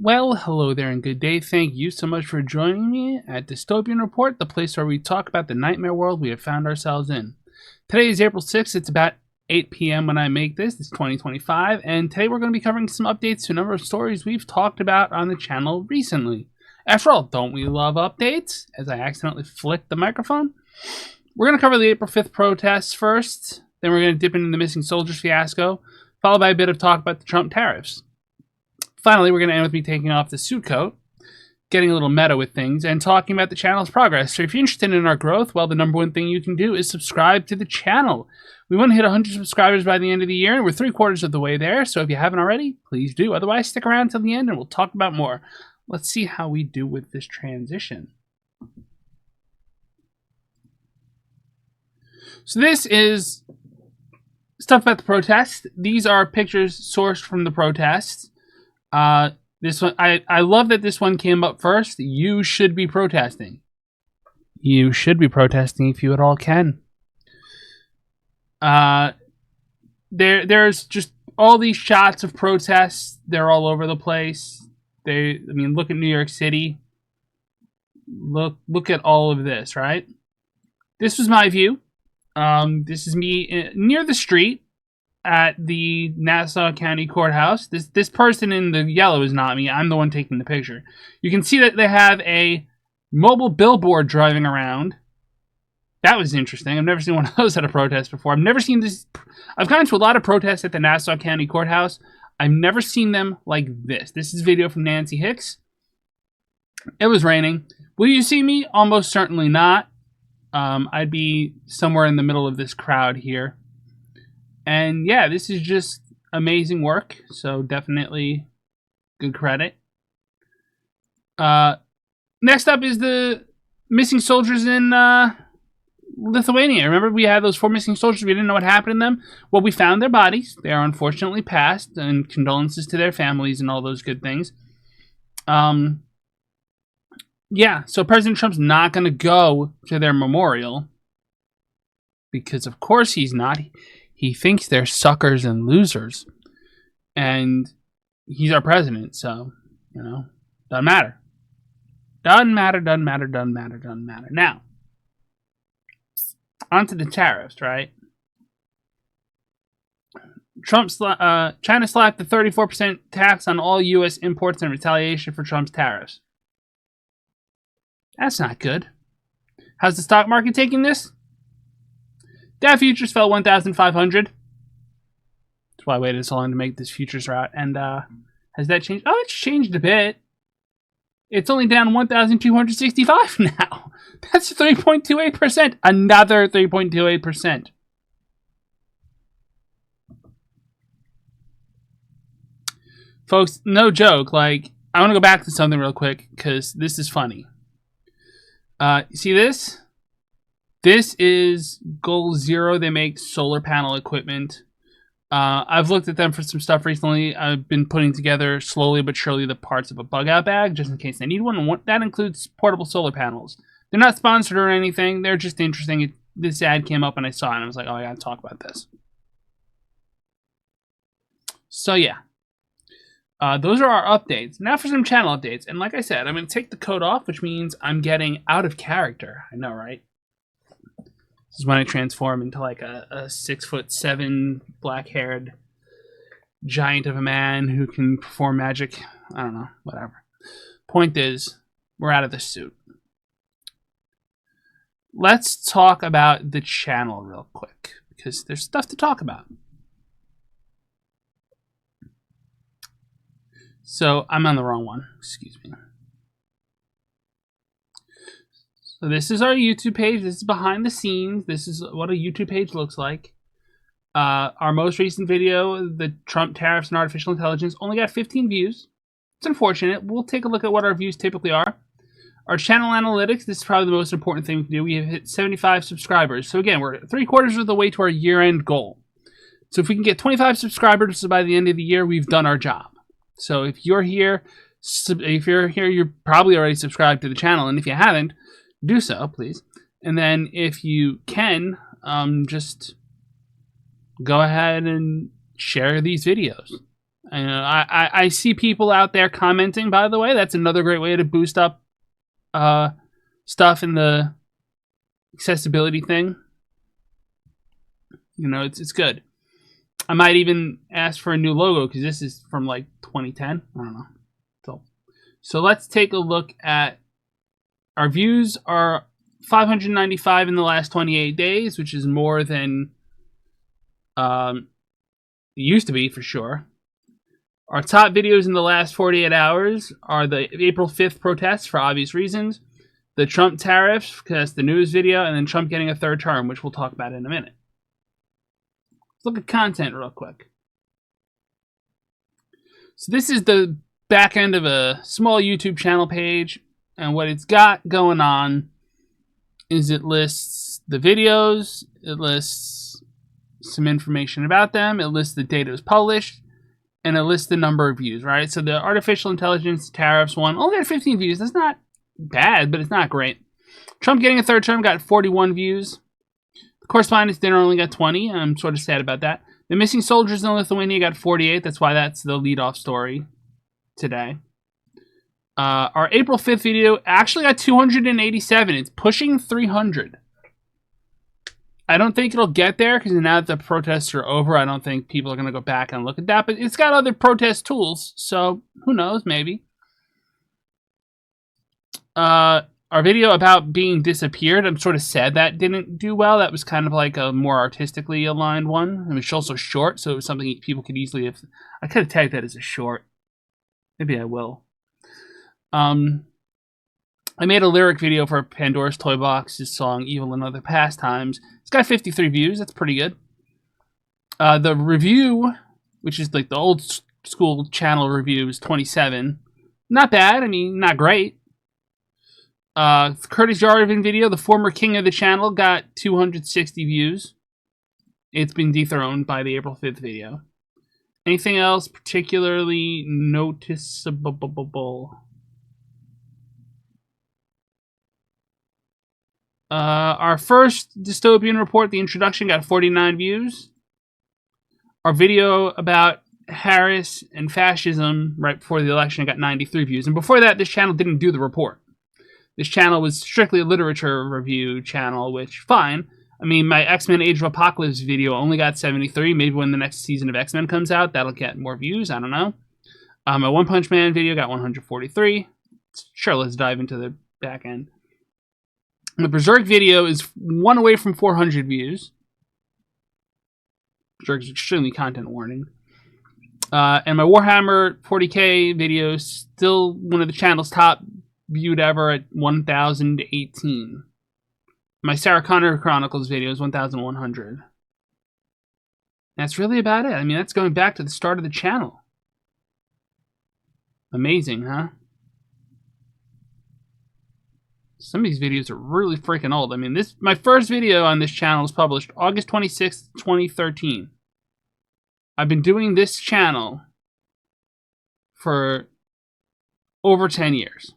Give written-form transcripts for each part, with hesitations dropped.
Well, hello there and good day. Thank you so much for joining me at Dystopian Report, the place where we talk about the nightmare world we have found ourselves in. Today is April 6th. It's about 8 p.m. when I make this. It's 2025, and today we're going to be covering some updates to a number of stories we've talked about on the channel recently. After all, don't we love updates? As I accidentally flicked the microphone. We're going to cover the April 5th protests first, then we're going to dip into the missing soldiers fiasco, followed by a bit of talk about the Trump tariffs. Finally, we're going to end with me taking off the suit coat, getting a little meta with things, and talking about the channel's progress. So if you're interested in our growth, well, the number one thing you can do is subscribe to the channel. We want to hit 100 subscribers by the end of the year, and we're 3/4 of the way there, so if you haven't already, please do. Otherwise, stick around till the end, and we'll talk about more. Let's see how we do with this transition. So this is stuff about the protest. These are pictures sourced from the protests. This one, I love that this one came up first. You should be protesting. You should be protesting if you at all can. There's just all these shots of protests. They're all over the place. Look at New York City. Look at all of this, right? This was my view. This is me near the street at the Nassau County Courthouse. This person in the yellow is not me. I'm the one taking the picture. You can see that they have a mobile billboard driving around. That was interesting. I've never seen one of those at a protest before. I've never seen this. I've gone to a lot of protests at the Nassau County Courthouse. I've never seen them like this. This is video from Nancy Hicks. It was raining. Will you see me? Almost certainly not. I'd be somewhere in the middle of this crowd here. And yeah, this is just amazing work. So definitely good credit. Next up is the missing soldiers in Lithuania. Remember we had those 4 missing soldiers. We didn't know what happened to them. Well, we found their bodies. They are unfortunately passed, and condolences to their families and all those good things. Yeah, so President Trump's not going to go to their memorial because of course he's not. He thinks they're suckers and losers. And he's our president, so, doesn't matter. Doesn't matter. Now, on to the tariffs, right? China slapped the 34% tax on all U.S. imports in retaliation for Trump's tariffs. That's not good. How's the stock market taking this? Dow futures fell 1,500. That's why I waited so long to make this futures route. And has that changed? Oh, it's changed a bit. It's only down 1,265 now. That's 3.28%. Another 3.28%. Folks, no joke. I want to go back to something real quick because this is funny. You see this? This is Goal Zero. They make solar panel equipment. I've looked at them for some stuff recently. I've been putting together slowly but surely the parts of a bug out bag just in case I need one. And that includes portable solar panels. They're not sponsored or anything. They're just interesting. This ad came up and I saw it and I was like, oh, I gotta talk about this. So yeah. Those are our updates. Now for some channel updates. And like I said, I'm going to take the coat off, which means I'm getting out of character. I know, right? This is when I transform into a 6'7", black-haired giant of a man who can perform magic. I don't know, whatever. Point is, we're out of the suit. Let's talk about the channel real quick, because there's stuff to talk about. So, I'm on the wrong one. Excuse me. So, this is our YouTube page. This is behind the scenes. This is what a YouTube page looks like. Our most recent video, the Trump tariffs and artificial intelligence, only got 15 views. It's unfortunate. We'll take a look at what our views typically are. Our channel analytics, this is probably the most important thing we can do. We have hit 75 subscribers. So, again, we're 3/4 of the way to our year-end goal. So, if we can get 25 subscribers by the end of the year, we've done our job. So if you're here, you're probably already subscribed to the channel, and if you haven't, do so, please. And then if you can, just go ahead and share these videos. I see people out there commenting, by the way. That's another great way to boost up stuff in the accessibility thing. You know, it's good. I might even ask for a new logo because this is from like 2010. I don't know. So let's take a look at our views. Are 595 in the last 28 days, which is more than it used to be for sure. Our top videos in the last 48 hours are the April 5th protests for obvious reasons, the Trump tariffs, because that's the news video, and then Trump getting a third term, which we'll talk about in a minute. Let's look at content real quick. So this is the back end of a small YouTube channel page, and what it's got going on is it lists the videos, it lists some information about them, it lists the date it was published, and it lists the number of views, right? So the artificial intelligence tariffs one only got 15 views. That's not bad, but it's not great. Trump getting a third term got 41 views. The correspondence dinner only got 20. I'm sort of sad about that. The missing soldiers in Lithuania got 48. That's why that's the lead-off story today. Our April 5th video actually got 287. It's pushing 300. I don't think it'll get there because now that the protests are over, I don't think people are going to go back and look at that. But it's got other protest tools, so who knows, maybe. Our video about being disappeared, I'm sort of sad that didn't do well. That was kind of like a more artistically aligned one. It was also short, so it was something people could easily have... I could have tagged that as a short. Maybe I will. I made a lyric video for Pandora's Toy Box's song Evil and Other Pastimes. It's got 53 views. That's pretty good. The review, which is like the old school channel review, is 27. Not bad. I mean, not great. Curtis Yarvin video, the former king of the channel, got 260 views. It's been dethroned by the April 5th video. Anything else particularly noticeable? Our first Dystopian Report, the introduction, got 49 views. Our video about Harris and fascism right before the election got 93 views. And before that, this channel didn't do the report. This channel was strictly a literature review channel, which, fine. I mean, my X-Men Age of Apocalypse video only got 73. Maybe when the next season of X-Men comes out, that'll get more views. I don't know. My One Punch Man video got 143. Sure, let's dive into the back end. The Berserk video is one away from 400 views. Berserk is extremely content warning. And my Warhammer 40k video is still one of the channel's top viewed ever at 1,018. My Sarah Connor Chronicles video is 1,100. That's really about it. I mean, that's going back to the start of the channel. Amazing, huh? Some of these videos are really freaking old. I mean, my first video on this channel was published August 26th, 2013. I've been doing this channel for over 10 years.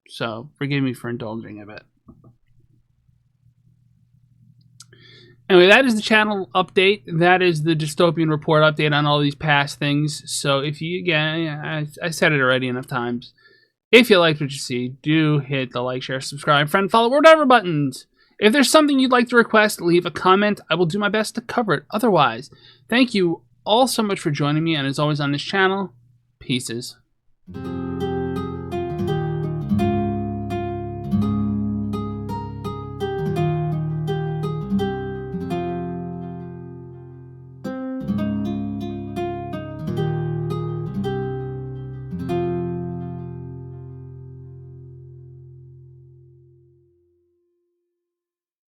So, forgive me for indulging a bit. Anyway, that is the channel update. That is the Dystopian Report update on all these past things. So, if you, again, I said it already enough times. If you liked what you see, do hit the like, share, subscribe, friend, follow, whatever buttons. If there's something you'd like to request, leave a comment. I will do my best to cover it. Otherwise, thank you all so much for joining me. And as always on this channel, pieces.